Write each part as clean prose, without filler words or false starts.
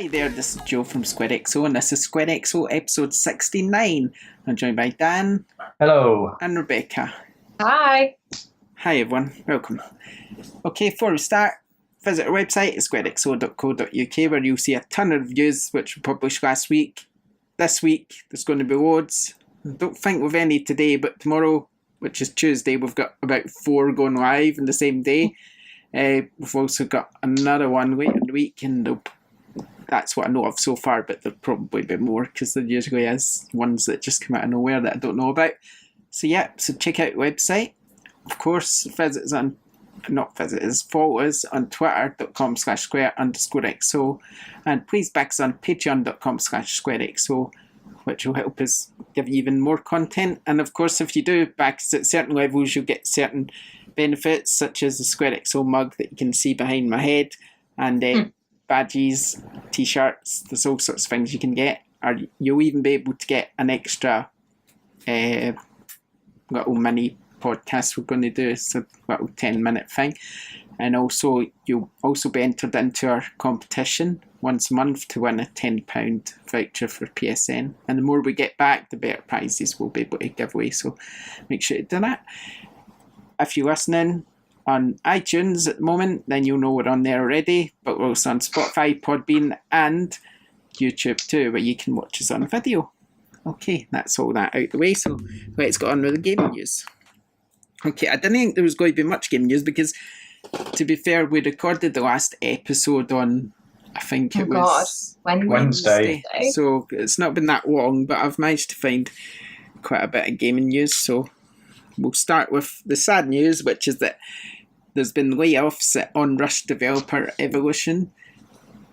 Hi there, this is Joe from SquareXO, and this is SquareXO episode 69. I'm joined by Dan. Hello. And Rebecca. Hi. Hi everyone, welcome. Okay, before we start, visit our website at squarexo.co.uk where you'll see a ton of reviews which we published last week. This week, there's going to be loads. I don't think we've any today, but tomorrow, which is Tuesday, we've got about 4 going live in the same day. We've also got another one later in the week, and that's what I know of so far, but there'll probably be more because there usually is ones that just come out of nowhere that I don't know about. So check out the website. Of course, follow us on twitter.com/square_XO, and please back us on patreon.com/squarexo, which will help us give you even more content. And of course, if you do back us at certain levels, you'll get certain benefits, such as the SquareXO mug that you can see behind my head, and badges, t-shirts. There's all sorts of things you can get, or you'll even be able to get an extra little mini podcast we're going to do. It's a little 10-minute thing, and also you'll also be entered into our competition once a month to win a £10 voucher for PSN, and the more we get back, the better prizes we'll be able to give away, so make sure to do that. If you're listening on iTunes at the moment, then you'll know we're on there already, but we're also on Spotify, Podbean and YouTube too, where you can watch us on video. Okay, that's all that out the way, so let's get on with the gaming news. Okay, I didn't think there was going to be much gaming news because, to be fair, we recorded the last episode on, I think it was Wednesday. So it's not been that long, but I've managed to find quite a bit of gaming news, so we'll start with the sad news, which is that there's been layoffs at Onrush developer Evolution.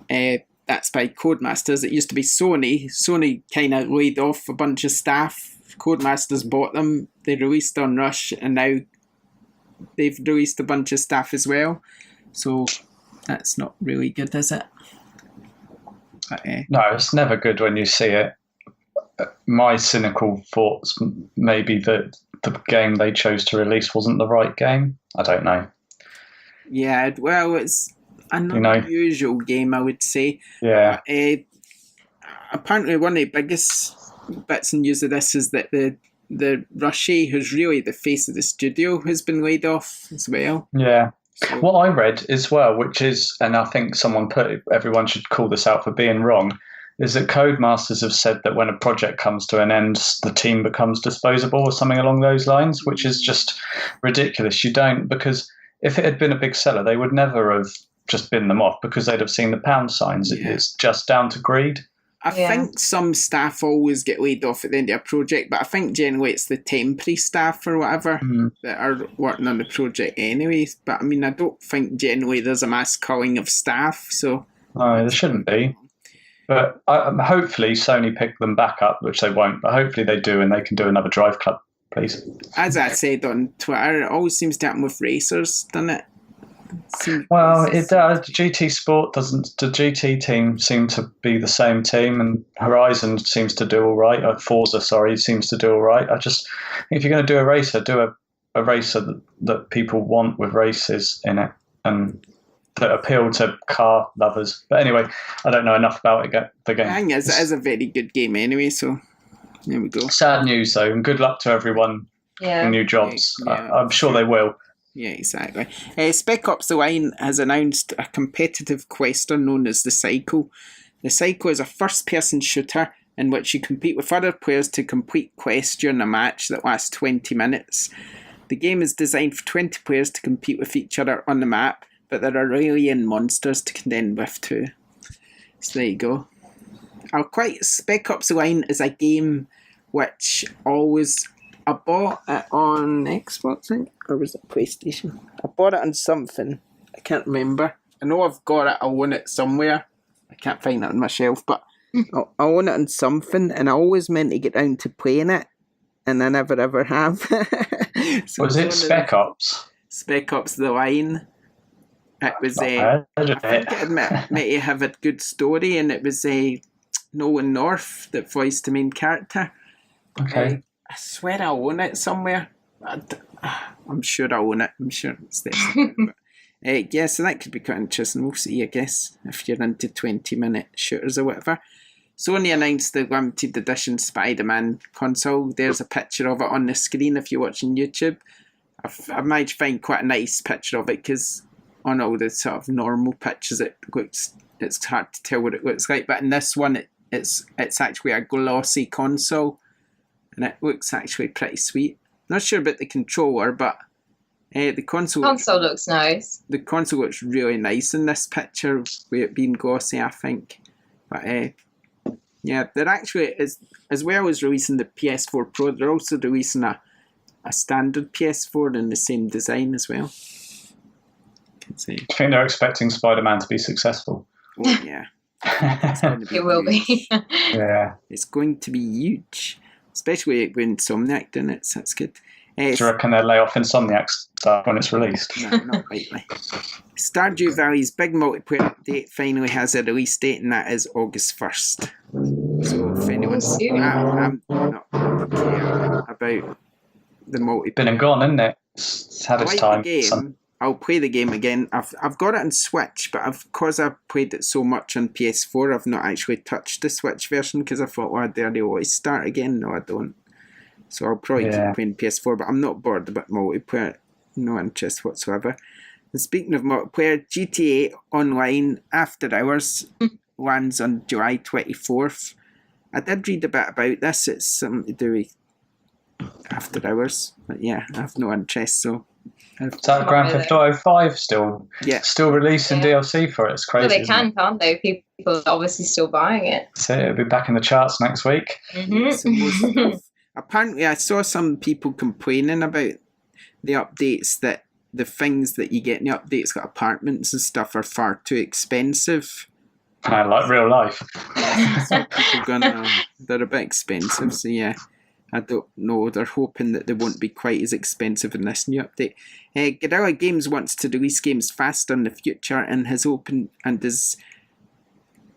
That's by Codemasters. It used to be Sony. Sony kind of laid off a bunch of staff. Codemasters bought them. They released Onrush, and now they've released a bunch of staff as well. So that's not really good, is it? But, No, it's never good when you see it. My cynical thoughts maybe that the game they chose to release wasn't the right game. I don't know. Yeah, well, it's an unusual game, I would say. Yeah. Apparently, one of the biggest bits in news of this is that the Rushy, who's really the face of the studio, has been laid off as well. Yeah. So, what I read as well, which is, and I think everyone should call this out for being wrong, is that Codemasters have said that when a project comes to an end, the team becomes disposable or something along those lines, which is just ridiculous. You don't, because if it had been a big seller, they would never have just bin them off because they'd have seen the pound signs. Yeah. It's just down to greed. I think some staff always get laid off at the end of a project, but I think generally it's the temporary staff or whatever that are working on the project anyways. But I mean, I don't think generally there's a mass culling of staff, so... No, there shouldn't be. But hopefully Sony pick them back up, which they won't, but hopefully they do and they can do another Drive Club, please. As I said on Twitter, it always seems to happen with racers, doesn't it? Well, it does. GT Sport doesn't. The GT team seem to be the same team, and Horizon seems to do all right. Forza, seems to do all right. I just think if you're going to do a racer, do a racer that people want with races in it and that appeal to car lovers. But anyway, I don't know enough about the game. I think it is a very good game anyway. So there we go. Sad news though, and good luck to everyone in new jobs. Yeah. I'm sure they will. Yeah, exactly. Spec Ops: The Line has announced a competitive quester known as the Cycle. The Cycle is a first-person shooter in which you compete with other players to complete quests during a match that lasts 20 minutes. The game is designed for 20 players to compete with each other on the map, but there are alien monsters to contend with too. So there you go. Spec Ops: The Line is a game which I bought it on Xbox, I think, or was it PlayStation? I bought it on something. I can't remember. I know I've got it. I own it somewhere. I can't find it on my shelf, but I own it on something, and I always meant to get down to playing it, and I never ever have. So was it Spec Ops? Spec Ops: The Line. It was I think it might have a good story, and it was Nolan North that voiced the main character. Okay. I swear I own it somewhere. I'm sure I own it. I'm sure it's there. Yeah, so that could be quite interesting. We'll see, I guess, if you're into 20-minute shooters or whatever. Sony announced the limited edition Spider-Man console. There's a picture of it on the screen if you're watching YouTube. I might find quite a nice picture of it because on all the sort of normal pictures it's hard to tell what it looks like. But in this one, it's actually a glossy console and it looks actually pretty sweet. Not sure about the controller, but the console looks nice. The console looks really nice in this picture with it being glossy, I think. But yeah, they're actually, as well as releasing the PS4 Pro, they're also releasing a standard PS4 in the same design as well. Can see. I think they're expecting Spider-Man to be successful. Oh yeah, it will be. Yeah, it's going to be huge, especially when Insomniac doing it. So that's good. Do you reckon they'll lay off Insomniac stuff when it's released? No, not rightly. Stardew Valley's big multiplayer update finally has a release date, and that is August 1st. So if anyone's I'm not care about the multiplayer. Been and gone, isn't it? It's had its time. The game. I'll play the game again. I've got it on Switch, but because I've played it so much on PS4, I've not actually touched the Switch version because I thought, well, do I always start again? No, I don't. So I'll probably keep playing PS4, but I'm not bored about multiplayer. No interest whatsoever. And speaking of multiplayer, GTA Online After Hours lands on July 24th. I did read a bit about this. It's something to do with After Hours. But yeah, I have no interest, so... Is that Grand Theft Auto 5 still releasing DLC for it? It's crazy. Well, they can't they? People are obviously still buying it. So it'll be back in the charts next week. Mm-hmm. Apparently, I saw some people complaining about the updates that the things that you get in the updates, like apartments and stuff, are far too expensive. Like real life. So people they're a bit expensive, so yeah. I don't know. They're hoping that they won't be quite as expensive in this new update. Guerrilla Games wants to release games faster in the future and has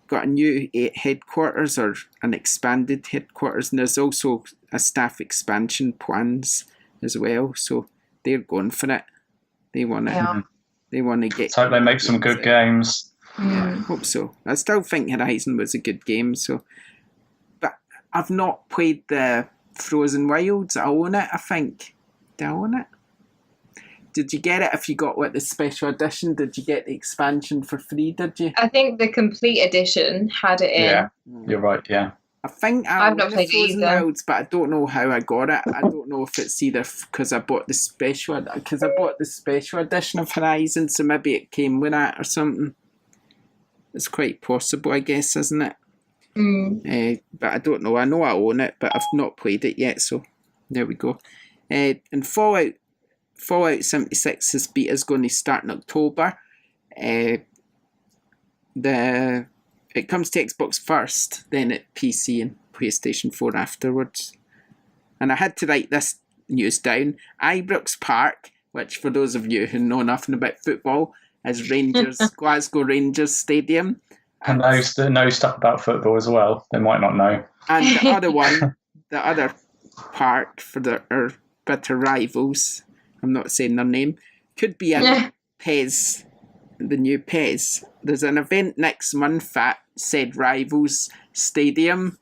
got a new headquarters or an expanded headquarters, and there's also a staff expansion plans as well. So they're going for it. They want to. They want to get. Let's hope they make some good games. Yeah, I hope so. I still think Horizon was a good game. So, but I've not played the Frozen Wilds. I own it, I think. Do I own it? Did you get it if you got the special edition? Did you get the expansion for free, did you? I think the complete edition had it in. Yeah, you're right, yeah. I think I've not played Frozen either. Wilds, but I don't know how I got it. I don't know if it's either because I bought the special edition of Horizon, so maybe it came with that or something. It's quite possible, I guess, isn't it? But I don't know. I know I own it, but I've not played it yet, so there we go. And Fallout 76's beta is going to start in October. It comes to Xbox first, then at PC and PlayStation 4 afterwards. And I had to write this news down. Ibrox Park, which for those of you who know nothing about football, is Glasgow Rangers Stadium. And those that know stuff about football as well, they might not know. And the other one, the other park for our bitter rivals, I'm not saying their name, could be in PES, the new PES. There's an event next month at said Rivals Stadium,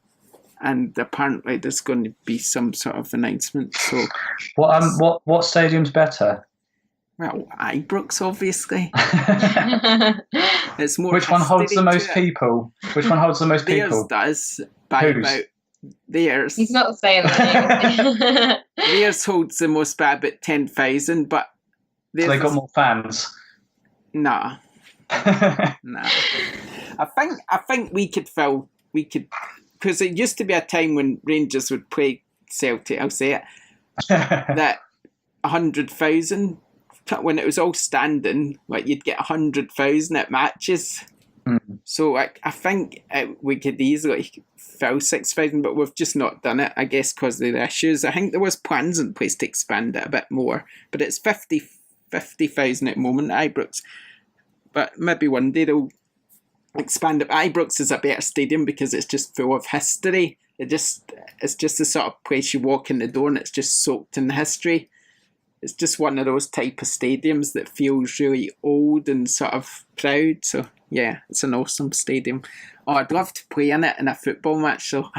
and apparently there's going to be some sort of announcement. So, what stadium's better? Well, Ibrox, obviously. It's more. Which one holds the most people? Which one holds the most people? Theirs does. By about theirs. He's not saying that. Theirs holds the most by about 10,000, but so they got more fans. Nah. Nah. I think we could because it used to be a time when Rangers would play Celtic. I'll say it. That 100,000. When it was all standing, you'd get 100,000 at matches. So I think we could easily fill 6,000, but we've just not done it, I guess, because of the issues. I think there was plans in place to expand it a bit more, but it's 50,000 at the moment at Ibrox. But maybe one day they'll expand it. Ibrox is a better stadium because it's just full of history. It's just the sort of place you walk in the door and it's just soaked in history. it's just one of those type of stadiums that feels really old and sort of proud. So yeah, it's an awesome stadium. Oh, I'd love to play in it in a football match. So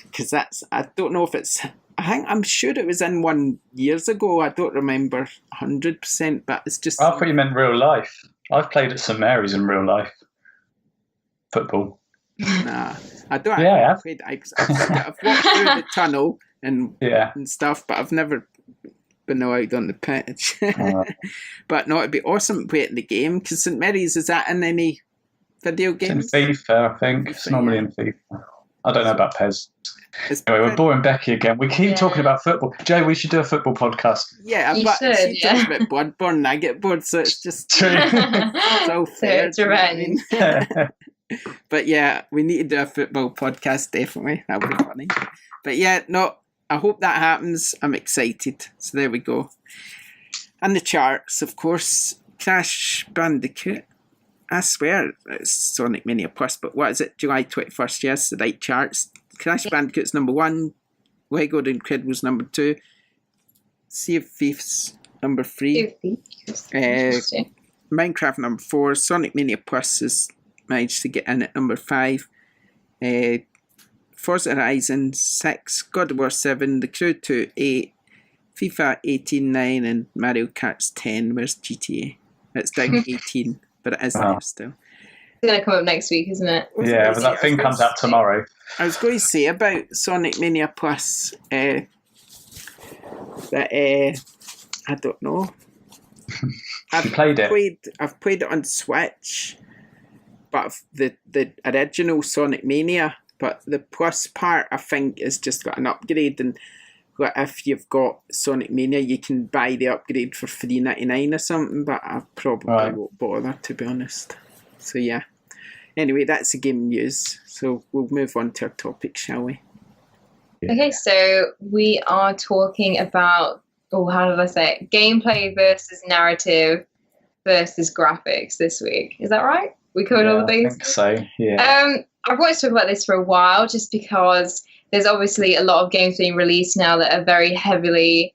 because I don't know if it's. I'm sure it was in one years ago. I don't remember 100%, but it's just. I thought you meant real life. I've played at St Mary's in real life football. Nah, I don't. Yeah, I've walked through the tunnel and stuff, but I've never been out on the pitch. But no, it'd be awesome to play it in the game, because St Mary's, is that in any video games? It's in FIFA, I think. It's normally in FIFA. I don't know about PES. Anyway, we're boring Becky again. We keep talking about football. Joe, we should do a football podcast. Yeah, you but should, she talks about Bloodborne and I get bored, so it's just True. so fair. It's revenge. But yeah, we need to do a football podcast, definitely. That'll be funny. But yeah, no, I hope that happens. I'm excited. So there we go. And the charts, of course, Crash Bandicoot. I swear it's Sonic Mania Plus, but what is it? July 21st, yes, the right charts. Crash Bandicoot's number 1, Lego The Incredibles number 2, Sea of Thieves number 3, Minecraft number 4, Sonic Mania Plus has managed to get in at number 5, Forza Horizon 6, God of War 7, The Crew 2 8, FIFA 18 9, and Mario Kart's 10. Where's GTA? It's down 18, but it is there still. It's going to come up next week, isn't it? Yeah, but that thing comes out tomorrow. I was going to say about Sonic Mania Plus that I don't know. I've played it on Switch, but the original Sonic Mania, but the Plus part I think is just got an upgrade, and if you've got Sonic Mania, you can buy the upgrade for $3.99 or something. But I probably won't bother, to be honest. So yeah. Anyway, that's the game news. So we'll move on to our topic, shall we? Okay, so we are talking about, how did I say it? Gameplay versus narrative versus graphics this week. Is that right? We covered all the bases? I think so, yeah. I've wanted to talk about this for a while, just because there's obviously a lot of games being released now that are very heavily,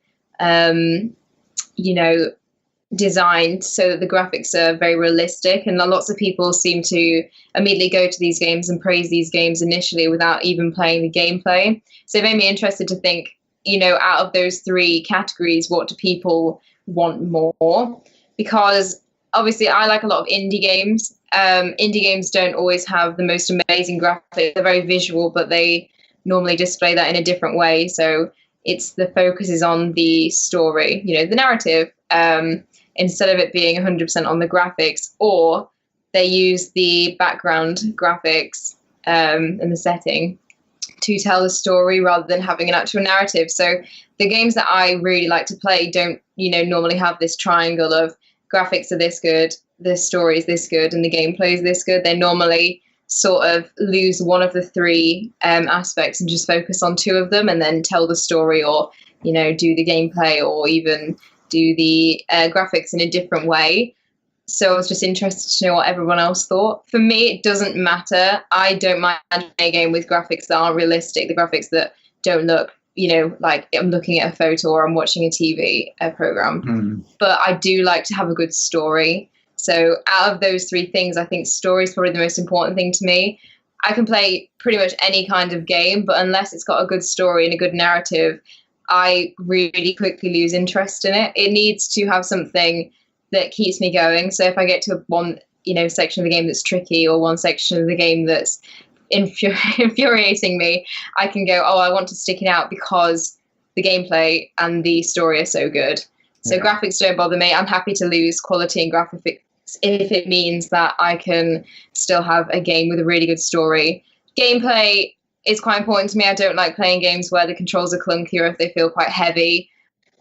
designed so that the graphics are very realistic, and lots of people seem to immediately go to these games and praise these games initially without even playing the gameplay. So it made me interested to think, out of those 3 categories, what do people want more? Because obviously I like a lot of indie games. Indie games don't always have the most amazing graphics. They're very visual, but they normally display that in a different way. So it's the focus is on the story, the narrative, instead of it being 100% on the graphics, or they use the background graphics and the setting to tell the story rather than having an actual narrative. So the games that I really like to play don't, normally have this triangle of graphics are this good, the story is this good, and the gameplay is this good. They normally sort of lose one of the 3 aspects and just focus on 2 of them, and then tell the story, or, do the gameplay, or even do the graphics in a different way. So I was just interested to know what everyone else thought. For me, it doesn't matter. I don't mind playing a game with graphics that are realistic, the graphics that don't look, like I'm looking at a photo or I'm watching a TV program. But I do like to have a good story. So out of those 3 things, I think story is probably the most important thing to me. I can play pretty much any kind of game, but unless it's got a good story and a good narrative, I really quickly lose interest in it. It needs to have something that keeps me going. So if I get to one, section of the game that's tricky, or one section of the game that's infuriating me, I can go, I want to stick it out because the gameplay and the story are so good. So graphics don't bother me. I'm happy to lose quality in graphics if it means that I can still have a game with a really good story. Gameplay is quite important to me. I don't like playing games where the controls are clunky or if they feel quite heavy.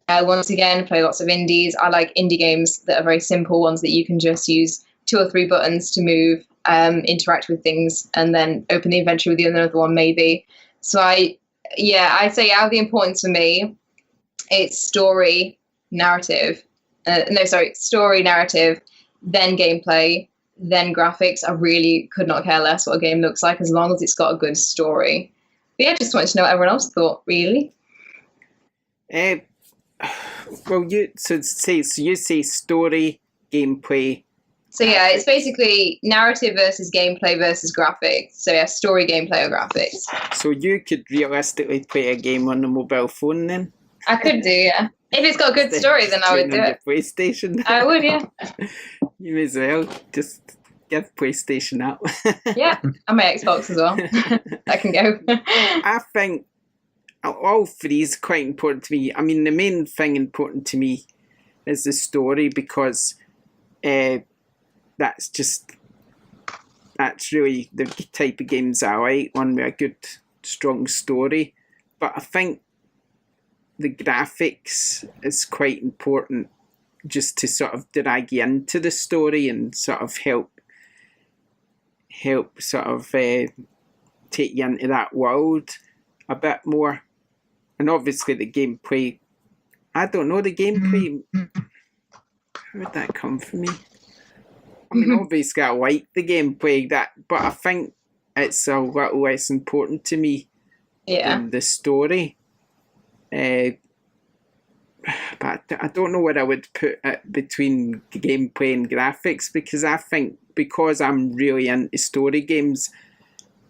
Once again, play lots of indies. I like indie games that are very simple, ones that you can just use 2 or 3 buttons to move, interact with things, and then open the inventory with another one maybe. So I'd say out of the importance for me, it's story, narrative, then gameplay, then graphics. I really could not care less what a game looks like as long as it's got a good story. But yeah, just wanted to know what everyone else thought, really. Well, you say story, gameplay. So yeah, it's basically narrative versus gameplay versus graphics. So yeah, story, gameplay, or graphics. So you could realistically play a game on a mobile phone then? I could do, yeah. If it's got a good story, then I would do it. PlayStation. I would, yeah. You may as well just give PlayStation up. Yeah, and my Xbox as well. I can go. I think all three is quite important to me. I mean, the main thing important to me is the story, because that's really the type of games I like, one with a good, strong story. But I think the graphics is quite important, just to sort of drag you into the story and sort of help sort of take you into that world a bit more. And obviously the gameplay, I don't know, the gameplay, how would that come for me? I mean, obviously I like the gameplay, but I think it's a little less important to me than the story. But I don't know where I would put it between gameplay and graphics, because I think, because I'm really into story games,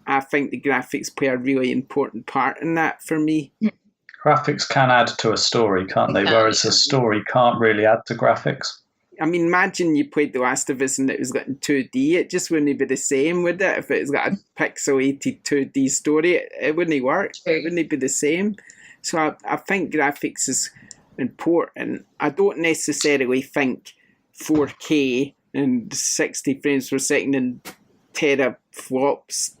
I think the graphics play a really important part in that for me. Graphics can add to a story, can't they? Whereas a story can't really add to graphics. I mean, imagine you played The Last of Us and it was got in 2D. It just wouldn't be the same, would it? If it's got a pixelated 2D story, it wouldn't work. It wouldn't be the same. So I think graphics is important. I don't necessarily think 4K and 60 frames per second and teraflops,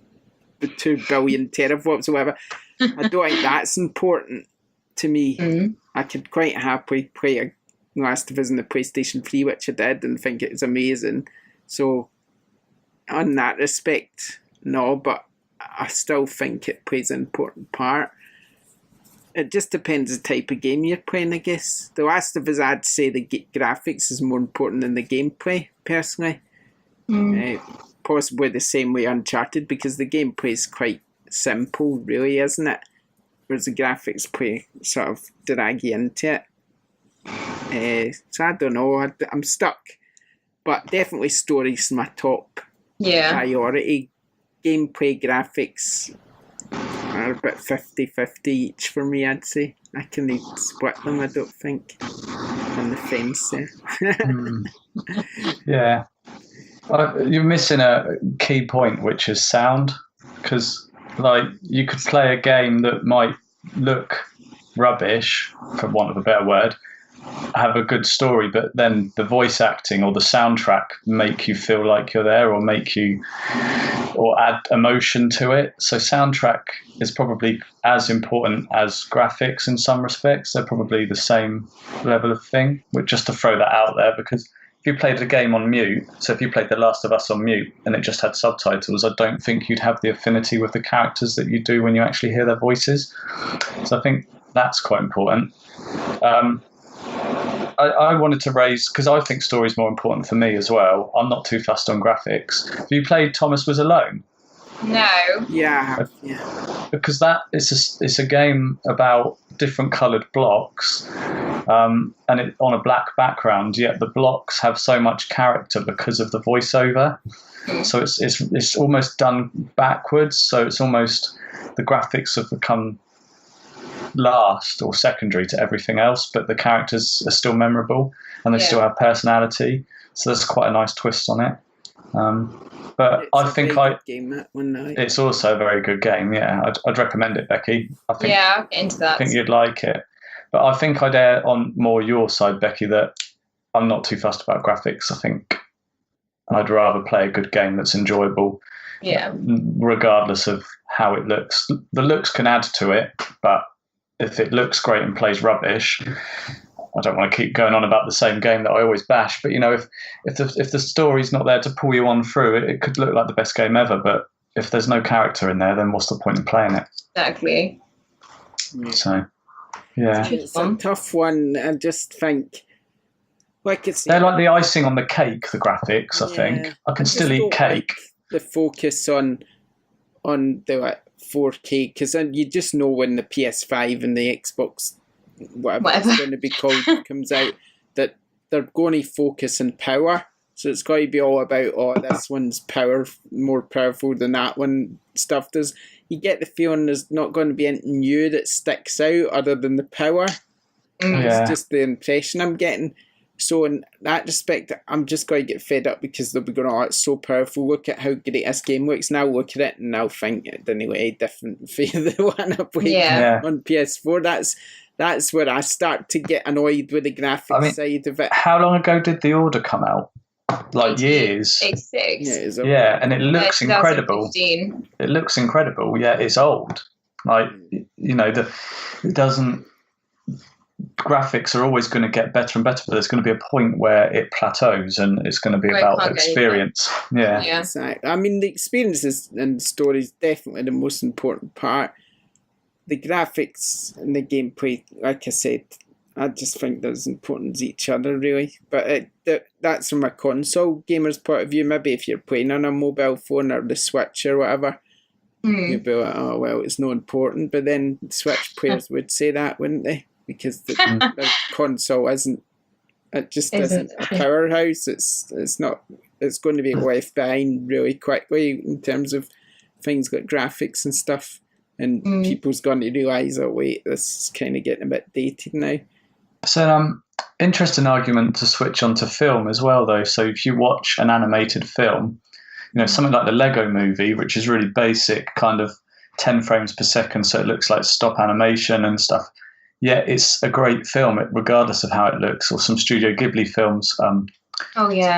the 2 billion teraflops or whatever, I don't think that's important to me. I could quite happily play a Last of Us on the PlayStation 3, which I did, and think it was amazing. So, on that respect, no, but I still think it plays an important part. It just depends the type of game you're playing, I guess. The Last of Us, I'd say the graphics is more important than the gameplay, personally. Possibly the same way Uncharted, because the gameplay is quite simple, really, isn't it? Whereas the graphics play sort of drag you into it. So I don't know, I'm stuck. But definitely story's my top priority. Gameplay, graphics are about 50-50 each for me, I'd say. I can split them, I don't think, on the fence there. Yeah. You're missing a key point, which is sound. Because, like, you could play a game that might look rubbish, for want of a better word, have a good story, but then the voice acting or the soundtrack make you feel like you're there, or add emotion to it. So soundtrack is probably as important as graphics in some respects. They're probably the same level of thing. But just to throw that out there, because if you played a game on mute, so if you played The Last of Us on mute and it just had subtitles, I don't think you'd have the affinity with the characters that you do when you actually hear their voices. So I think that's quite important. I wanted to raise, because I think story is more important for me as well. I'm not too fussed on graphics. Have you played Thomas Was Alone? No. Yeah, I have. Yeah. Because it's a game about different coloured blocks, and it on a black background. Yet the blocks have so much character because of the voiceover. So it's almost done backwards. So it's almost the graphics have become last or secondary to everything else, but the characters are still memorable and they still have personality. So there's quite a nice twist on it. But it's I think it's also a very good game. Yeah, I'd recommend it, Becky. I think, I'll get into that. I think you'd like it. But I think I'd err on more your side, Becky, that I'm not too fussed about graphics. I think I'd rather play a good game that's enjoyable, regardless of how it looks. The looks can add to it, but if it looks great and plays rubbish, I don't want to keep going on about the same game that I always bash. But if the story's not there to pull you on through it, it could look like the best game ever. But if there's no character in there, then what's the point in playing it? Exactly. So, yeah, it's a tough one. I just think, they're like the icing on the cake. The graphics, I think. I can still eat cake. The focus on the 4K, because then you just know when the PS5 and the Xbox whatever it's going to be called comes out, that they're going to focus on power. So it's got to be all about, this one's more powerful than that one stuff. You get the feeling there's not going to be anything new that sticks out other than the power. It's just the impression I'm getting. So in that respect, I'm just going to get fed up because they'll be going, it's so powerful. Look at how great this game looks. And I'll look at it and I'll think it didn't look different from the one I played on PS4. That's where I start to get annoyed with the graphics side of it. How long ago did The Order come out? Like years. 86. And it looks incredible. It looks incredible. Yeah, it's old. Like, it doesn't. Graphics are always going to get better and better, but there's going to be a point where it plateaus, and it's going to be about experience. Yeah. Exactly. I mean, the experiences and stories definitely the most important part. The graphics and the gameplay, like I said, I just think they're as important as each other, really. But that's from a console gamer's point of view. Maybe if you're playing on a mobile phone or the Switch or whatever, you'd be like, it's not important. But then Switch players would say that, wouldn't they? Because the console isn't a powerhouse. It's not. It's going to be left behind really quickly in terms of things like graphics and stuff. And people's going to realise, this is kind of getting a bit dated now. So, interesting argument to switch onto film as well, though. So, if you watch an animated film, something like the Lego Movie, which is really basic, kind of 10 frames per second, so it looks like stop animation and stuff. Yeah, it's a great film, regardless of how it looks. Or some Studio Ghibli films.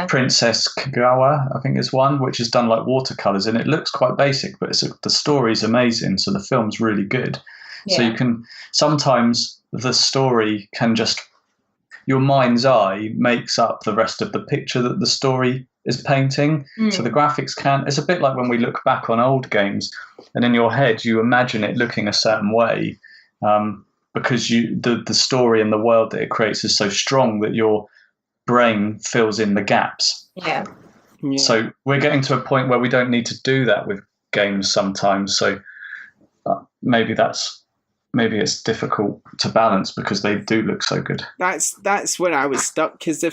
Princess Kaguya, I think is one, which is done like watercolors, and it looks quite basic, but the story's amazing, so the film's really good. So you can sometimes the story can just, your mind's eye makes up the rest of the picture that the story is painting. So the graphics it's a bit like when we look back on old games, and in your head you imagine it looking a certain way, because the story and the world that it creates is so strong that your brain fills in the gaps. Yeah. So we're getting to a point where we don't need to do that with games sometimes. So maybe it's difficult to balance because they do look so good. That's where I was stuck, because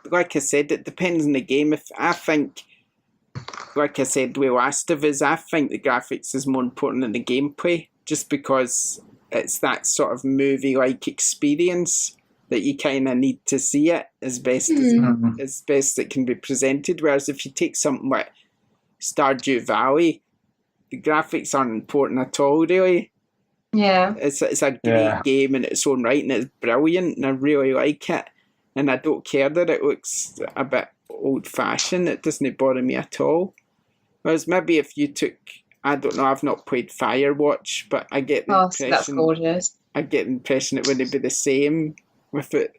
like I said, it depends on the game. If I think, like I said with Last of Us, I think the graphics is more important than the gameplay, just because it's that sort of movie-like experience that you kind of need to see it as best it can be presented. Whereas if you take something like Stardew Valley, the graphics aren't important at all, really. Yeah. It's a great game in its own right, and it's brilliant, and I really like it. And I don't care that it looks a bit old-fashioned. It doesn't bother me at all. Whereas maybe if you took, I don't know, I've not played Firewatch, but I get the impression... that's gorgeous. I get the impression it wouldn't be the same with it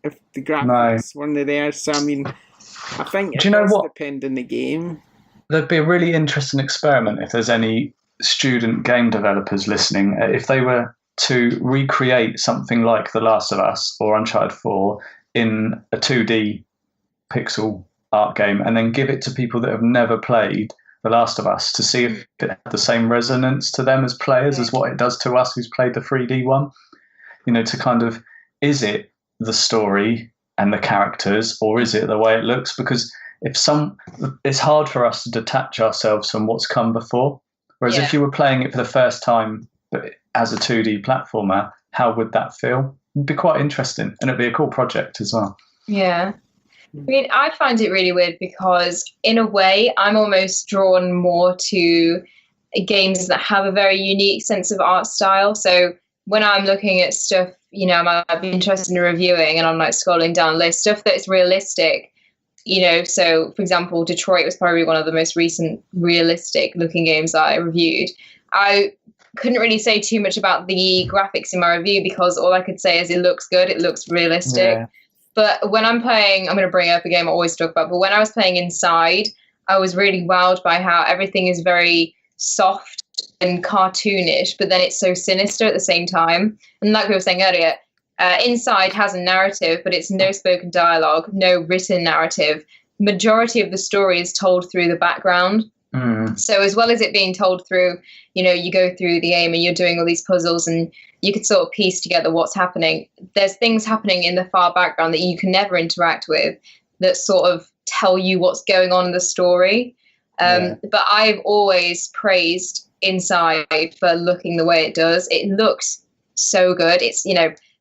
if the graphics weren't there. So, I mean, I think it does depend on the game. There'd be a really interesting experiment if there's any student game developers listening. If they were to recreate something like The Last of Us or Uncharted 4 in a 2D pixel art game, and then give it to people that have never played The Last of Us to see if it had the same resonance to them as players as what it does to us who's played the 3D one. To kind of, is it the story and the characters, or is it the way it looks? Because it's hard for us to detach ourselves from what's come before. Whereas if you were playing it for the first time, but as a 2D platformer, how would that feel? It'd be quite interesting, and it'd be a cool project as well. Yeah. I mean, I find it really weird because, in a way, I'm almost drawn more to games that have a very unique sense of art style. So when I'm looking at stuff, I might be interested in reviewing, and I'm like scrolling down a list, stuff that is realistic. So for example, Detroit was probably one of the most recent realistic looking games that I reviewed. I couldn't really say too much about the graphics in my review because all I could say is it looks good, it looks realistic. Yeah. But when I'm playing, I'm going to bring up a game I always talk about, but when I was playing Inside, I was really wowed by how everything is very soft and cartoonish, but then it's so sinister at the same time. And like we were saying earlier, Inside has a narrative, but it's no spoken dialogue, no written narrative. Majority of the story is told through the background. So as well as it being told through, you go through the game and you're doing all these puzzles and you could sort of piece together what's happening. There's things happening in the far background that you can never interact with that sort of tell you what's going on in the story. But I've always praised Inside for looking the way it does. It looks so good. It's,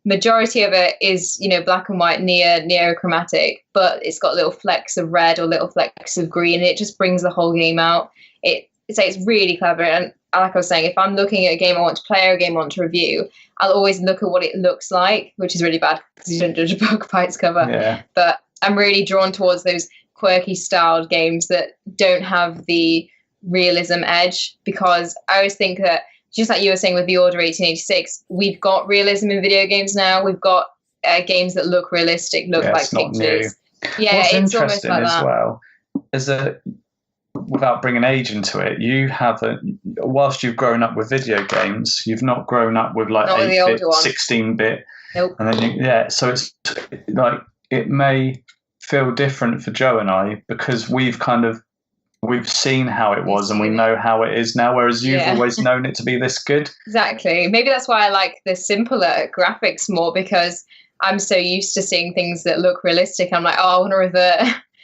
majority of it is, black and white, neochromatic, but it's got little flecks of red or little flecks of green. And it just brings the whole game out. It's really clever. And like I was saying, if I'm looking at a game I want to play or a game I want to review, I'll always look at what it looks like, which is really bad because you don't judge a book by its cover. Yeah. But I'm really drawn towards those quirky styled games that don't have the realism edge, because I always think that, just like you were saying with The Order 1886, we've got realism in video games now. We've got games that look realistic, look like pictures. Yeah, what's it's almost interesting like as that. well is that, without bringing age into it, you haven't, whilst you've grown up with video games, you've not grown up with like 8-bit, 16-bit. Nope. And then so it's like, it may feel different for Joe and I because we've seen how it was and we know how it is now, whereas you've always known it to be this good. Exactly. Maybe that's why I like the simpler graphics more, because I'm so used to seeing things that look realistic. I'm like, I want to revert.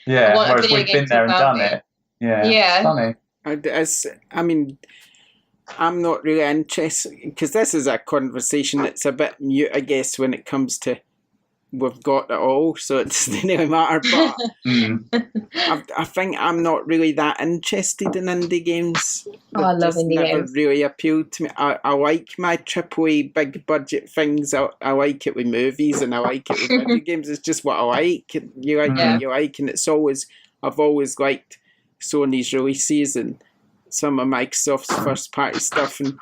Yeah, whereas we've been there and done it. Yeah. Funny. I'm not really interested, because this is a conversation that's a bit mute, I guess, when it comes to we've got it all, so it doesn't really matter. But I think I'm not really that interested in indie games. I love indie never games. Really appealed to me. I like my AAA big budget things. I like it with movies, and I like it with video games. It's just what I like. You like what you like, and I've always liked Sony's releases and some of Microsoft's first party stuff and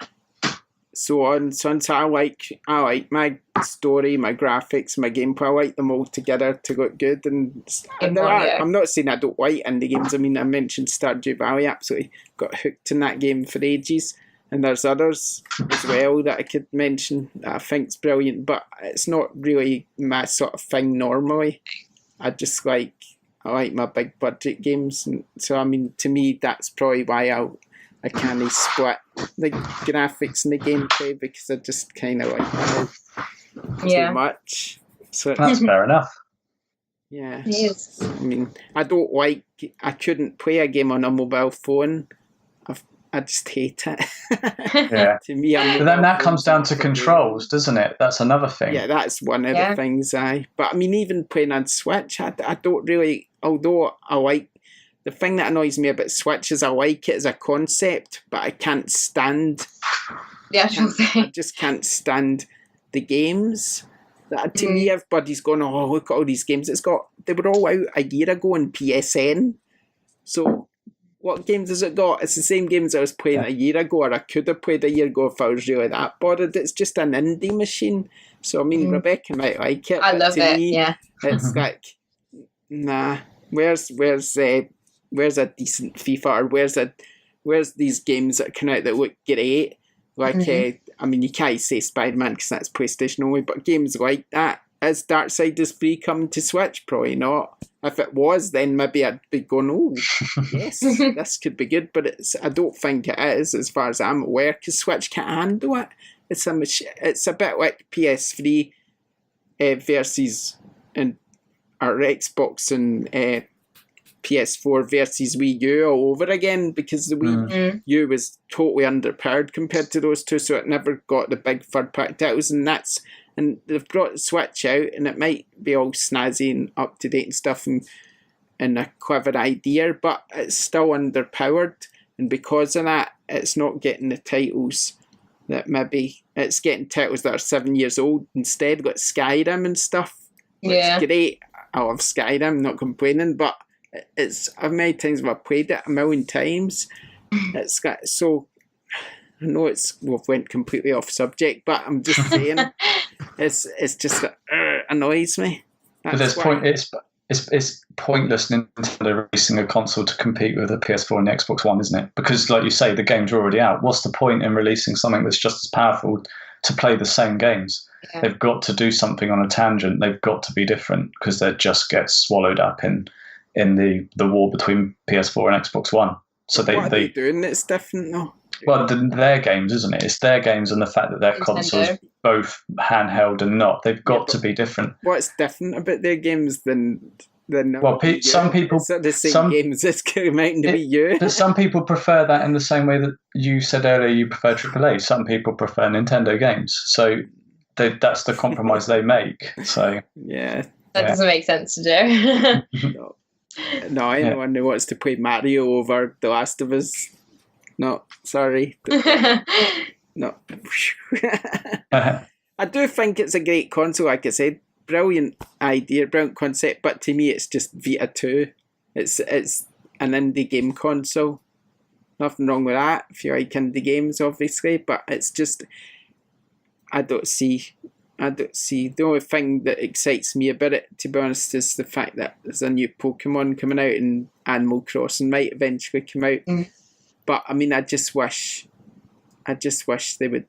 so on. So I like my story, my graphics, my gameplay. I like them all together to look good. And I'm not saying I don't like indie games. I mean, I mentioned Stardew Valley. Absolutely got hooked in that game for ages. And there's others as well that I could mention that I think's brilliant, but it's not really my sort of thing normally. I like my big budget games. And so, I mean, to me, that's probably why I kind of split the graphics and the gameplay, because I just kind of like it too much. So that's fair enough. Yeah. It is. I mean, I couldn't play a game on a mobile phone. I just hate it. Yeah. To me, but then that comes down to controls, doesn't it? That's another thing. Yeah, that's one of the things. But I mean, even playing on Switch, I don't really. Although I like. The thing that annoys me about Switch is I like it as a concept, but I can't stand the actual thing. I just can't stand the games. To me, everybody's going, oh, look at all these games. They were all out a year ago on PSN. So what games has it got? It's the same games I was playing a year ago, or I could have played a year ago if I was really that bothered. It's just an indie machine. So, I mean, Rebecca might like it. I love it, It's like, nah, where's a decent FIFA, or where's these games that come out that look great? Like, I mean, you can't say Spider-Man because that's PlayStation only, but games like that, is Darksiders 3 coming to Switch? Probably not. If it was, then maybe I'd be going, oh, yes, this could be good, but I don't think it is, as far as I'm aware, because Switch can't handle it. It's a bit like PS3 versus our Xbox and PS4 versus Wii U all over again, because the Wii U was totally underpowered compared to those two, so it never got the big third-party titles, and they've brought the Switch out, and it might be all snazzy and up-to-date and stuff, and a clever idea, but it's still underpowered, and because of that, it's not getting the titles that maybe, it's getting titles that are 7 years old instead, like Skyrim and stuff. It's great. I love Skyrim, not complaining, but how many times have I played it? 1 million times. It's got so. I know we've went completely off subject, but I'm just saying, it's just that annoys me. But it's pointless Nintendo releasing a console to compete with the PS4 and the Xbox One, isn't it? Because, like you say, the games are already out. What's the point in releasing something that's just as powerful to play the same games? Yeah. They've got to do something on a tangent. They've got to be different, because they just get swallowed up in the war between PS4 and Xbox One. So What are they doing that's different though? Well, their games, isn't it? It's their games and the fact that their consoles both handheld and not. They've got to be different. What's different about their games than well, some people it's the same games that's come out in the Wii U. But some people prefer that in the same way that you said earlier you prefer AAA. Some people prefer Nintendo games. So that's the compromise they make. So yeah. That doesn't make sense to do. No, anyone who wants to play Mario over The Last of Us. No, sorry. No. I do think it's a great console, like I said. Brilliant idea, brilliant concept, but to me it's just Vita 2. It's an indie game console. Nothing wrong with that if you like indie games, obviously, but it's just I don't see the only thing that excites me about it, to be honest, is the fact that there's a new Pokemon coming out and Animal Crossing might eventually come out. But I mean, I just wish they would.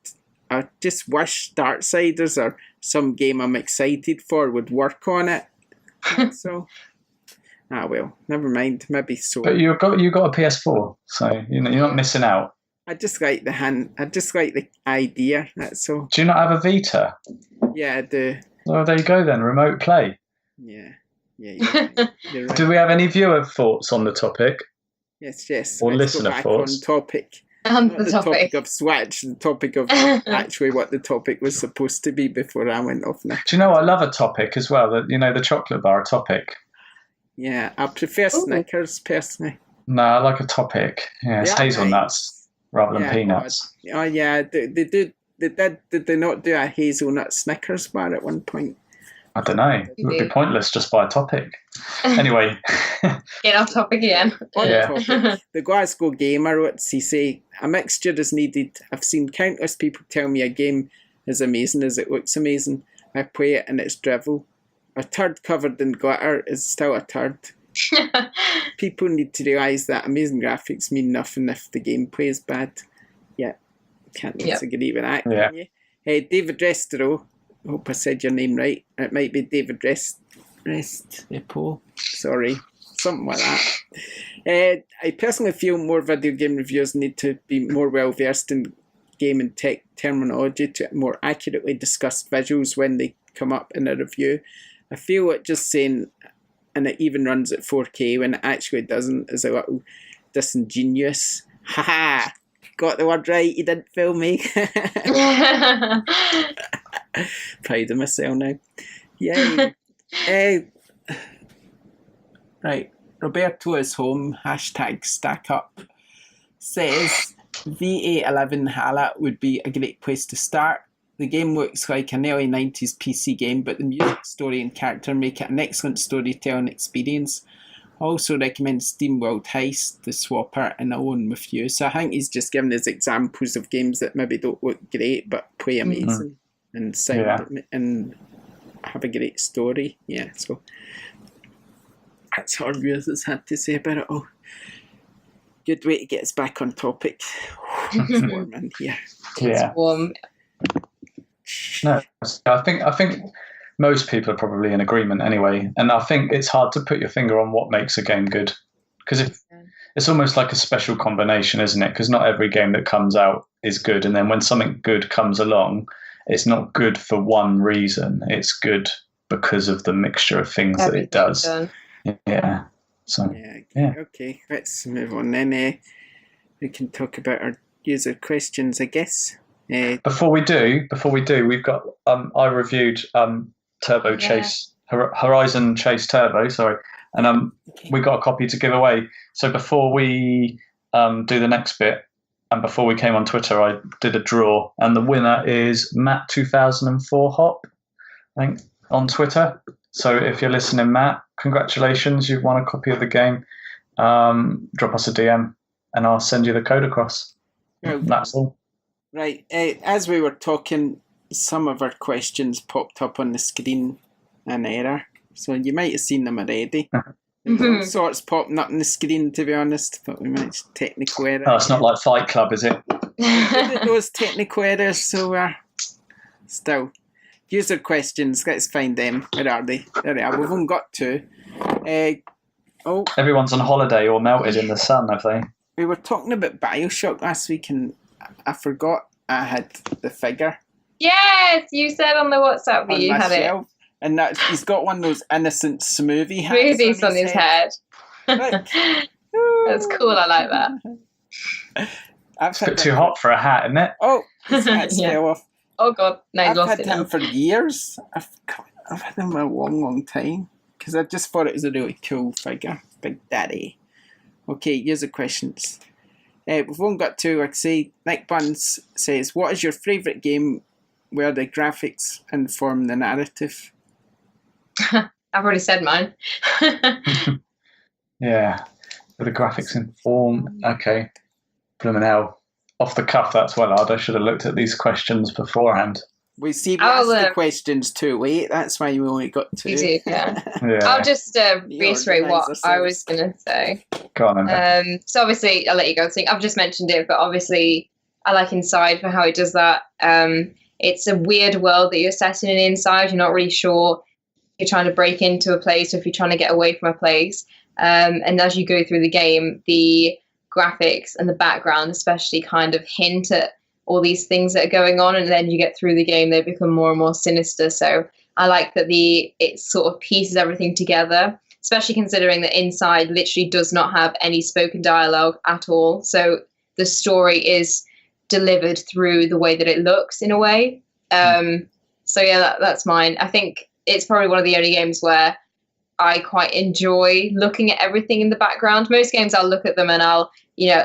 I just wish Darksiders or some game I'm excited for would work on it. So, well, never mind. Maybe so. But you got a PS4, so you're not missing out. I just like the idea. That's all. Do you not have a Vita? Yeah, I do. Well, there you go then. Remote play. Yeah. You're right. Do we have any viewer thoughts on the topic? Yes. Or listener thoughts? On topic. The topic of Switch, the topic of actually what the topic was supposed to be before I went off now. Do you know I love a topic as well? The chocolate bar topic. Yeah, I prefer Snickers personally. No, I like a topic. Yeah, it's hazelnuts rather than peanuts. Oh yeah, they did they not do a hazelnut Snickers bar at one point? I don't know. It would be pointless just by a topic. Anyway. Get off topic again. Topic. The Glasgow Gamer, what's he say? A mixture is needed. I've seen countless people tell me a game is amazing as it looks amazing. I play it and it's drivel. A turd covered in glitter is still a turd. People need to realise that amazing graphics mean nothing if the gameplay is bad. Yeah, can't disagree with that, can you? David Restero, I hope I said your name right. It might be David Restrepo. Sorry, something like that. I personally feel more video game reviewers need to be more well versed in game and tech terminology to more accurately discuss visuals when they come up in a review. I feel like just saying, and it even runs at 4K when it actually doesn't, is a little disingenuous. Haha! Got the word right, you didn't film me. Proud of myself now. Yeah. Right. Roberto is home. #StackUp. Says VA11 Hala would be a great place to start. The game looks like an early 90s PC game, but the music, story and character make it an excellent storytelling experience. I also recommend SteamWorld Heist, The Swapper, and Alone With You. So I think he's just giving us examples of games that maybe don't look great, but play amazing and sound and have a great story. Yeah, so that's all Rose had to say about it all. Good way to get us back on topic. It's warm in here. Yeah. It's warm. No, I think most people are probably in agreement anyway, and I think it's hard to put your finger on what makes a game good, because it's almost like a special combination, isn't it? Because not every game that comes out is good, and then when something good comes along, it's not good for one reason. It's good because of the mixture of things that it does. Done. Yeah. So okay. Let's move on then. We can talk about our user questions, I guess. Before we do, we've got I reviewed Turbo Chase Horizon Chase Turbo, sorry, and we got a copy to give away. So before we do the next bit, and before we came on Twitter, I did a draw, and the winner is Matt 2004 Hop, I think, on Twitter. So if you're listening, Matt, congratulations, you've won a copy of the game. Drop us a DM, and I'll send you the code across. That's all. Right, as we were talking, some of our questions popped up on the screen in error, so you might have seen them already. All sorts popping up on the screen, to be honest, but we managed technical error. Oh, it's not like Fight Club, is it? Those technical errors, so still. User questions, let's find them. Where are they? There they are, we've only got two. Everyone's on holiday or melted in the sun, have they? we were talking about Bioshock last week, and I forgot I had the figure. Yes, you said on the WhatsApp that you had shelf, and that he's got one of those innocent smoothie hats. Smoothies on his head. Like, that's cool. I like that. It's a bit too hot for a hat, isn't it? Oh, his hat's fell off. Oh God, no, I've lost had it now. him for years. I've had him a long time because I just thought it was a really cool figure, Big Daddy. Okay, here's the questions. We've only got two. Like I say, Nick Buns says, "What is your favourite game where the graphics inform the narrative?" I've already said mine. Yeah, where the graphics inform. Okay, blooming hell. Off the cuff, that's well hard. I should have looked at these questions beforehand. We asked the questions too late. That's why we only got two. You do, yeah. Yeah. I'll just reiterate what I was going to say. Go on, then. So obviously, I'll let you go. I've just mentioned it, but obviously, I like Inside for how it does that. It's a weird world that you're set in inside. You're not really sure if you're trying to break into a place or if you're trying to get away from a place. And as you go through the game, the graphics and the background especially kind of hint at all these things that are going on, and then you get through the game, they become more and more sinister. So I like that it sort of pieces everything together, especially considering that Inside literally does not have any spoken dialogue at all. So the story is delivered through the way that it looks in a way. So yeah, that's mine. I think it's probably one of the only games where I quite enjoy looking at everything in the background. Most games I'll look at them and I'll,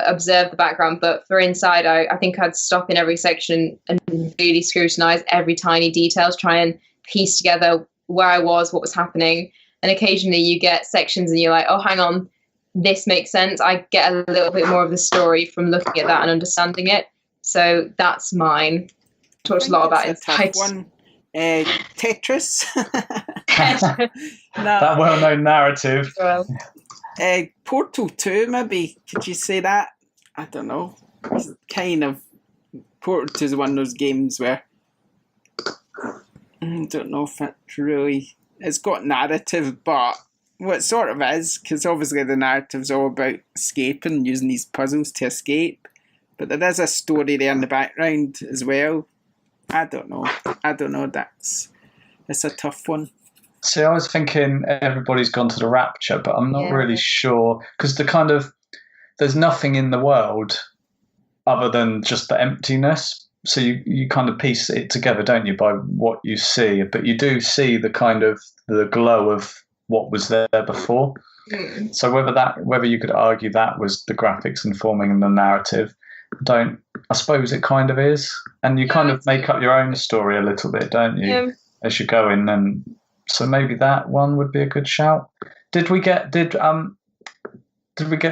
observe the background. But for Inside, I think I'd stop in every section and really scrutinize every tiny detail to try and piece together where I was, what was happening. And occasionally you get sections and you're like, oh, hang on, this makes sense. I get a little bit more of the story from looking at that and understanding it. So that's mine. Talked a lot about Inside. Tetris. No. That well-known narrative. Portal 2, maybe. Could you say that? I don't know. It's kind of... Portal 2 is one of those games where... I don't know if it's really... It's got narrative, but... Well, it sort of is, because obviously the narrative's all about escaping, using these puzzles to escape. But there is a story there in the background as well. I don't know. It's a tough one. See, I was thinking everybody's gone to the Rapture, but I'm not really sure, because there's nothing in the world other than just the emptiness. So you kind of piece it together, don't you, by what you see? But you do see the kind of the glow of what was there before. So whether you could argue that was the graphics informing the narrative, I suppose it kind of is, and you kind of make up your own story a little bit, don't you, as you go in, and so maybe that one would be a good shout. Did we get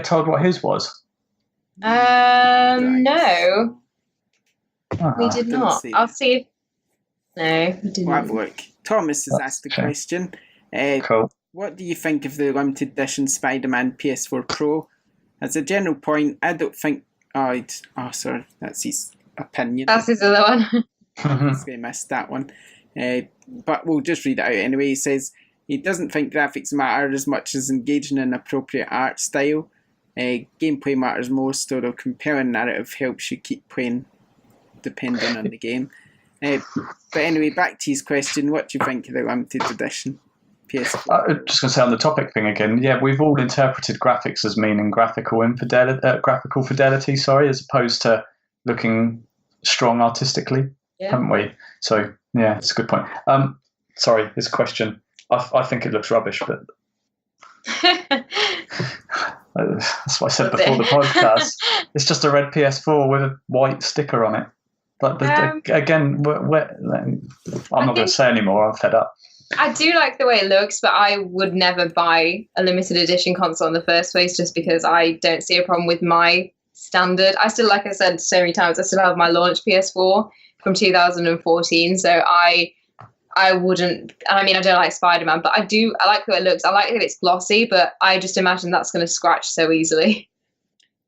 told what his was? No, we did not. I'll see if no, we didn't. We'll have a look. Thomas has asked the question. Cool. What do you think of the limited edition Spider-Man PS4 Pro? As a general point, I don't think. Sorry, that's his opinion. That's his other one. I missed that one. But we'll just read it out anyway. He says he doesn't think graphics matter as much as engaging in appropriate art style. Gameplay matters most, although compelling narrative helps you keep playing depending on the game. But anyway, back to his question. What do you think of the limited edition PS4? I'm just going to say on the topic thing again. Yeah, we've all interpreted graphics as meaning graphical fidelity, as opposed to looking strong artistically, haven't we? So yeah, it's a good point. Sorry, this question. I think it looks rubbish, but that's what I said before the podcast. It's just a red PS4 with a white sticker on it. But again, I'm not going to say anymore. I'm fed up. I do like the way it looks, but I would never buy a limited edition console in the first place just because I don't see a problem with my standard. I still, like I said so many times, I still have my launch PS4 from 2014. So I wouldn't, I mean, I don't like Spider-Man, but I like the way it looks. I like that it's glossy, but I just imagine that's going to scratch so easily.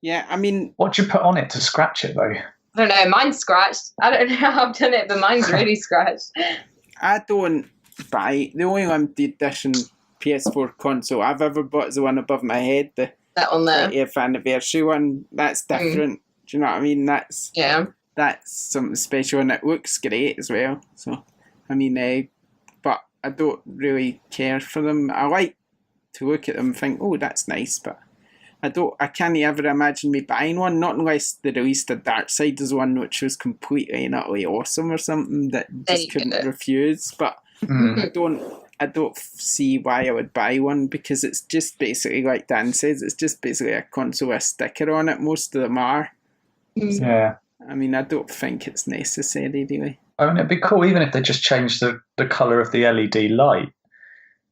Yeah, I mean... What do you put on it to scratch it, though? I don't know. Mine's scratched. I don't know how I've done it, but mine's really scratched. I don't buy... The only limited edition PS4 console I've ever bought is the one above my head. The that on there. 20th anniversary one. That's different. Do you know what I mean? That's something special, and it looks great as well. So, I mean, but I don't really care for them. I like to look at them and think, oh, that's nice, but I can't ever imagine me buying one, not unless they released a Darksiders one, which was completely and utterly awesome or something that just couldn't refuse. But I don't see why I would buy one, because it's just basically, like Dan says, it's just basically a console with a sticker on it. Most of them are. Yeah. I mean, I don't think it's necessary, really. I mean, it'd be cool even if they just changed the colour of the LED light.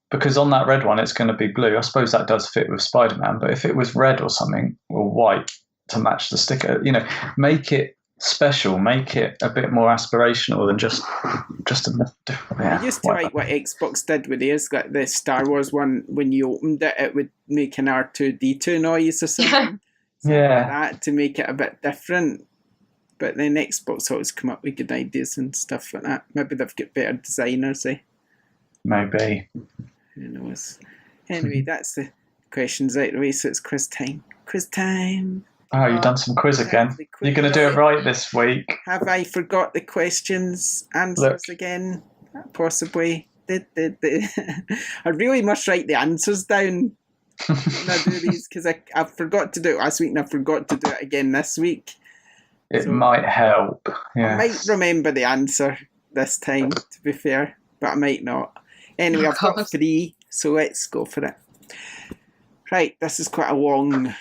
Because on that red one, it's going to be blue. I suppose that does fit with Spider-Man. But if it was red or something, or white to match the sticker, make it special, make it a bit more aspirational than just a different. I used to like what Xbox did with theirs, like the Star Wars one. When you opened it, it would make an R2D2 noise or something. Like that, to make it a bit different. But then Xbox always come up with good ideas and stuff like that. Maybe they've got better designers, Maybe. Who knows? Anyway, that's the questions out of the way, so it's quiz time. Quiz time! Oh, you've done some quiz again. You're going to do it right this week. Have I forgot the questions, answers again? Possibly. I really must write the answers down when I do these, because I forgot to do it last week and I forgot to do it again this week. It might help. Yeah. I might remember the answer this time, to be fair, but I might not. Anyway, I've got 3, so let's go for it. Right, this is quite a long,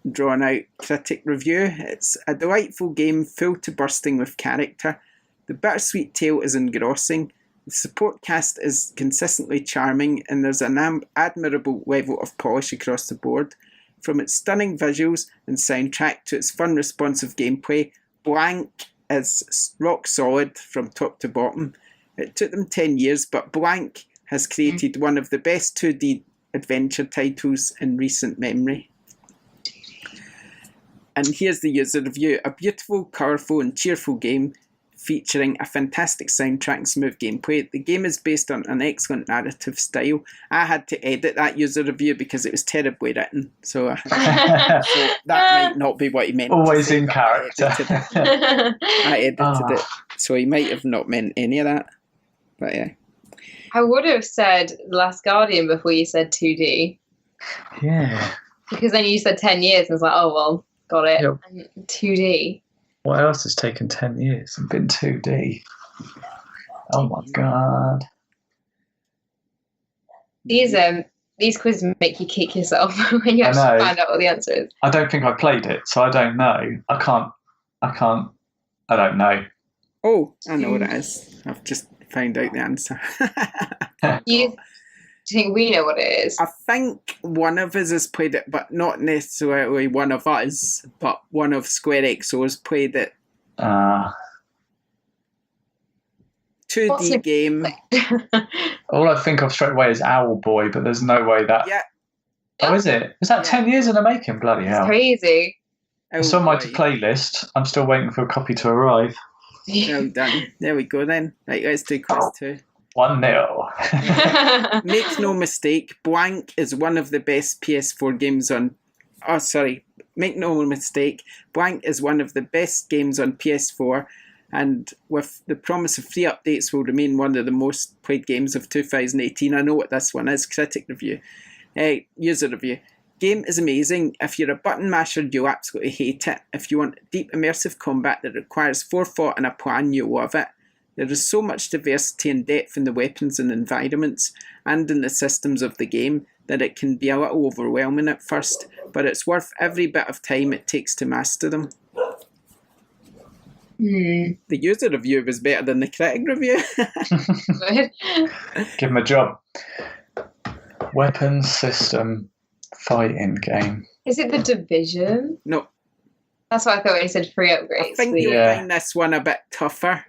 drawn-out critic review. It's a delightful game full to bursting with character. The bittersweet tale is engrossing. The support cast is consistently charming, and there's an admirable level of polish across the board. From its stunning visuals and soundtrack to its fun, responsive gameplay, Blank is rock solid from top to bottom. It took them 10 years, but Blank has created one of the best 2D adventure titles in recent memory. And here's the user review. A beautiful, colourful and cheerful game featuring a fantastic soundtrack and smooth gameplay. The game is based on an excellent narrative style. I had to edit that user review because it was terribly written. So, so that might not be what he meant. Always in character. I edited it. So he might have not meant any of that. But yeah. I would have said The Last Guardian before you said 2D. Yeah. Because then you said 10 years and I was like, oh, well, got it. Yep. And 2D. What else has taken 10 years and been 2D? Oh my God. These quizzes make you kick yourself when you actually find out what the answer is. I don't think I played it, so I don't know. I don't know. Oh, I know what it is. I've just found out the answer. Do you think we know what it is? I think one of us has played it, but not necessarily one of us, but one of SquareXO has played it. 2D game. All I think of straight away is Owl Boy, but there's no way that... Yeah. Oh, is it? Is that 10 years in the making? Bloody hell. It's crazy. It's on my playlist. I'm still waiting for a copy to arrive. Well done. There we go then. Right, let's do quiz 2. 1-0. Make no mistake, Blank is one of the best PS4 games on... Oh, sorry. Make no mistake, Blank is one of the best games on PS4, and with the promise of free updates will remain one of the most played games of 2018. I know what this one is. Critic review. User review. Game is amazing. If you're a button masher, you'll absolutely hate it. If you want deep immersive combat that requires forethought and a plan, you'll love it. There is so much diversity and depth in the weapons and environments and in the systems of the game that it can be a little overwhelming at first, but it's worth every bit of time it takes to master them. The user review was better than the critic review. Give him a job. Weapons system fighting game. Is it The Division? No. That's what I thought when you said free upgrades. I think you'll find this one a bit tougher.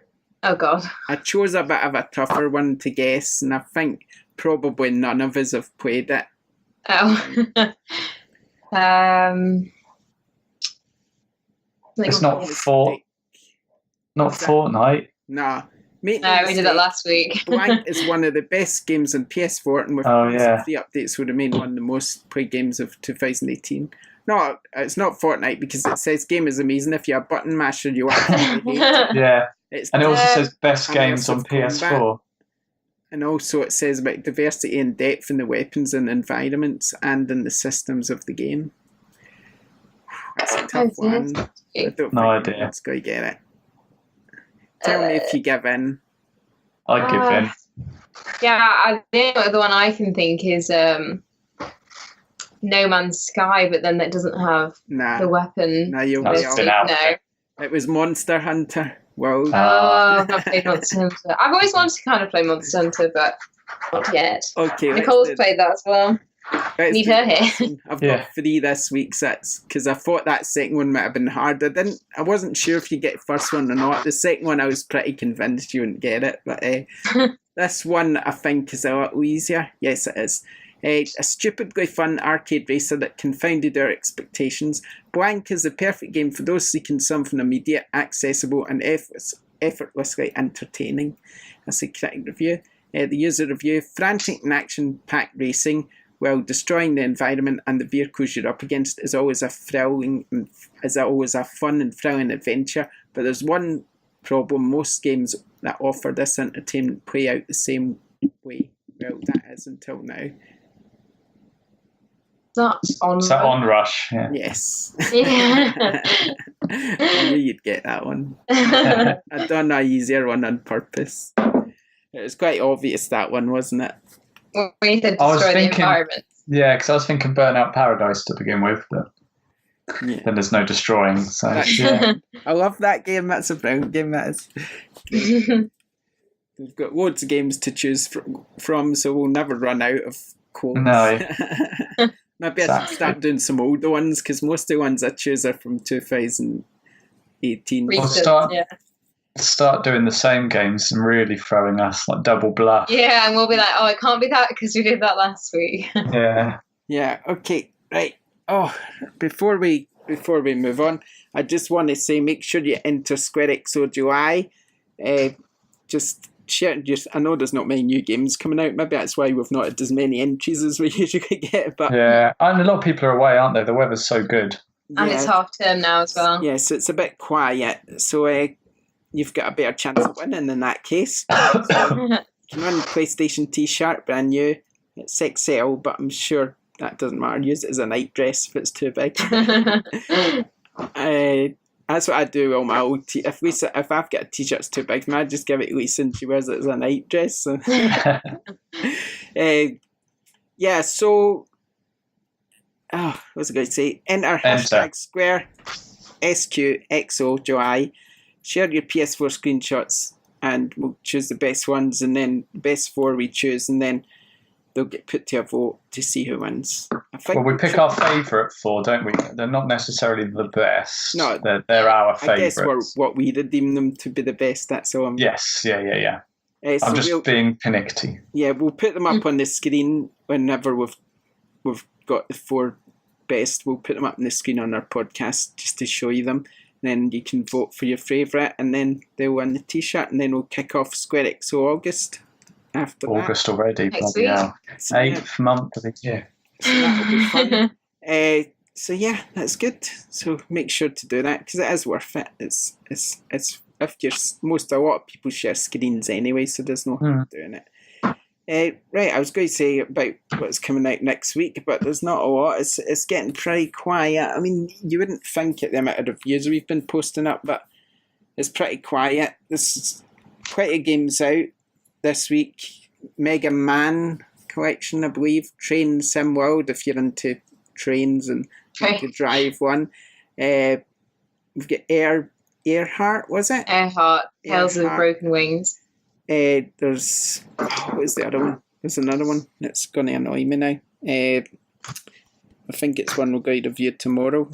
Oh, God. I chose a bit of a tougher one to guess, and I think probably none of us have played it. Oh. It's not Fortnite. Nah. Make No, we did that last week. Blank is one of the best games on PS4, and with the updates would remain one of the most played games of 2018. No, it's not Fortnite because it says game is amazing. If you're a button masher, you absolutely hate it. Yeah, and it also says best games on PS4. And also it says about diversity and depth in the weapons and environments and in the systems of the game. That's a tough one. I don't no think idea. Let's go get it. Tell me if you give in. I'd give in. Yeah, I think the one I can think is No Man's Sky, but then that doesn't have the weapon. No, you'll be out. No. It was Monster Hunter. Well, I've not played Monster Hunter. I've always wanted to kind of play Monster Hunter, but not yet. Okay, Nicole's played that as well. Need her here. I've got 3 this week, because I thought that second one might have been hard. I wasn't sure if you get the first one or not. The second one, I was pretty convinced you wouldn't get it, but this one I think is a little easier. Yes, it is. A stupidly fun arcade racer that confounded our expectations. Blank is the perfect game for those seeking something immediate, accessible, and effortlessly entertaining. That's the critic review. The user review: frantic and action-packed racing while destroying the environment and the vehicles you're up against is always a fun and thrilling adventure. But there's one problem: most games that offer this entertainment play out the same way. Well, that is until now. That's on. Is that Onrush? Yeah. Yes. Yeah. I knew you'd get that one. I'd done an easier one on purpose. It was quite obvious, that one, wasn't it? When you said destroy the environment. Yeah, because I was thinking Burnout Paradise to begin with, but then there's no destroying. So I love that game. That's a brilliant game. That is. We've got loads of games to choose from, so we'll never run out of quotes. No. Maybe I should start doing some older ones, because most of the ones I choose are from 2018. Start doing the same games and really throwing us like double bluff. Yeah, and we'll be like, oh, it can't be that because we did that last week. Yeah. Okay. Right. Oh, before we move on, I just want to say, make sure you enter SquareXO July. Just share. I know there's not many new games coming out. Maybe that's why we've not had as many entries as we usually get. But yeah, and a lot of people are away, aren't they? The weather's so good. And it's half term now as well. Yeah, so it's a bit quiet. So you've got a better chance of winning in that case. So, you can win a PlayStation t-shirt, brand new. It's XL, but I'm sure that doesn't matter. Use it as a night dress if it's too big. That's what I do with all my old if I've got a t-shirt that's too big, I just give it to Lisa and she wears it as a night dress. So. So what was I going to say? Enter hashtag Square SQXO July. Share your PS4 screenshots and we'll choose the best ones, and then the best 4 we choose, and then they'll get put to a vote to see who wins. We pick our favourite 4, don't we? They're not necessarily the best. No, they're our favourites. I guess what we deem them to be the best. That's all. Yes, yeah. I'm just being pernickety. Yeah, we'll put them up on the screen whenever we've got the 4 best. We'll put them up on the screen on our podcast just to show you them. Then you can vote for your favourite, and then they'll win the t-shirt, and then we'll kick off SquareXO August. After August already, bloody hell. 8th month of the year. So that'll be fun. So yeah, that's good. So make sure to do that, because it is worth it. It's if you're a lot of people share screens anyway, so there's no harm doing it. Right, I was going to say about what's coming out next week, but there's not a lot. It's getting pretty quiet. I mean, you wouldn't think it, the amount of reviews we've been posting up, but it's pretty quiet. There's quite a games out this week. Mega Man collection, I believe. Train Sim World, if you're into trains and want to drive one. We've got Earhart, was it? Earhart, Tales of Broken Wings. There's what was the other one? There's another one that's going to annoy me now. I think it's one we're going to review tomorrow.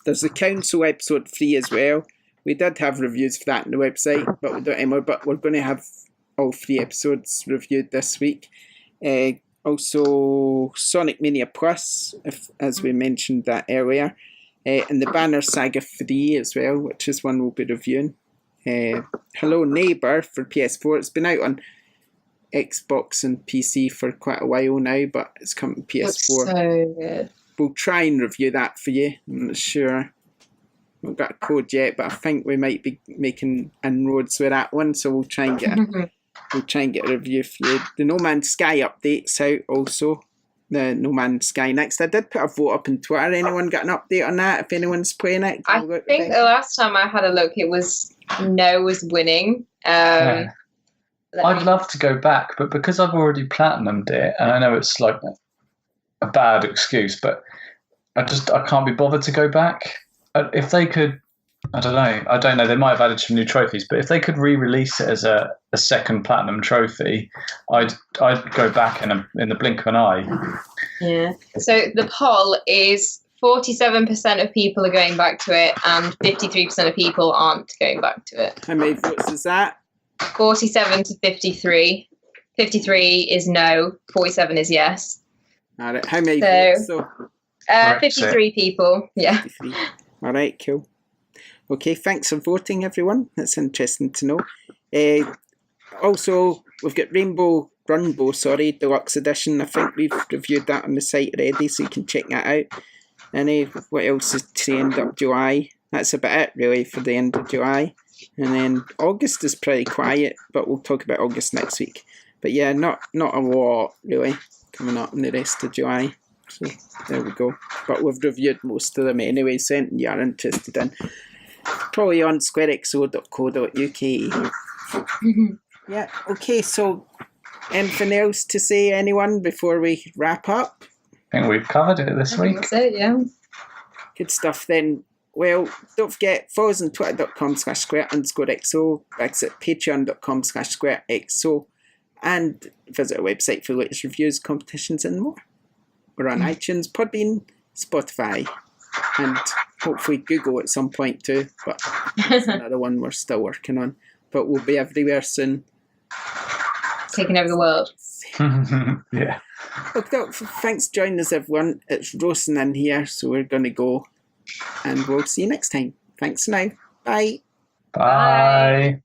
There's the Council episode 3 as well. We did have reviews for that on the website, but we don't anymore. But we're going to have all 3 episodes reviewed this week. Also, Sonic Mania Plus, as we mentioned that earlier. And the Banner Saga 3 as well, which is one we'll be reviewing. Hello Neighbour for PS4. It's been out on Xbox and PC for quite a while now, but it's come to PS4. Looks so good. We'll try and review that for you. I'm not sure. We've got a code yet, but I think we might be making inroads with that one, so we'll try and get a review for you. The No Man's Sky update's out also. The No Man's Sky next. I did put a vote up on Twitter. Anyone got an update on that? If anyone's playing it, I think the last time I had a look, it was No was winning. I'd love to go back, but because I've already platinumed it, and I know it's like a bad excuse, but I can't be bothered to go back. If they could, I don't know, they might have added some new trophies, but if they could re-release it as a second platinum trophy, I'd go back in the blink of an eye. Yeah. So the poll is 47% of people are going back to it and 53% of people aren't going back to it. How many votes is that? 47 to 53. 53 is no, 47 is yes. All right. How many votes? So 53 people. Yeah. 53. All right, cool. Okay, thanks for voting, everyone. That's interesting to know. Also, we've got Rainbow Runbow, Deluxe Edition. I think we've reviewed that on the site already, so you can check that out. And what else is to the end of July? That's about it, really, for the end of July. And then August is pretty quiet, but we'll talk about August next week. But yeah, not a lot, really, coming up in the rest of July. So there we go. But we've reviewed most of them anyway, so anything you're interested in, probably on squarexo.co.uk. Yeah, okay, so anything else to say, anyone, before we wrap up? I think we've covered it this week. That's it, yeah. Good stuff then. Well, don't forget, follow us on twitter.com/square_xo, exit patreon.com/squarexo, and visit our website for latest reviews, competitions, and more. We're on iTunes, Podbean, Spotify, and hopefully Google at some point too, but that's another one we're still working on. But we'll be everywhere soon. Taking over the world. Yeah. Look, thanks for joining us, everyone. It's roasting in here, so we're going to go, and we'll see you next time. Thanks now. Bye. Bye.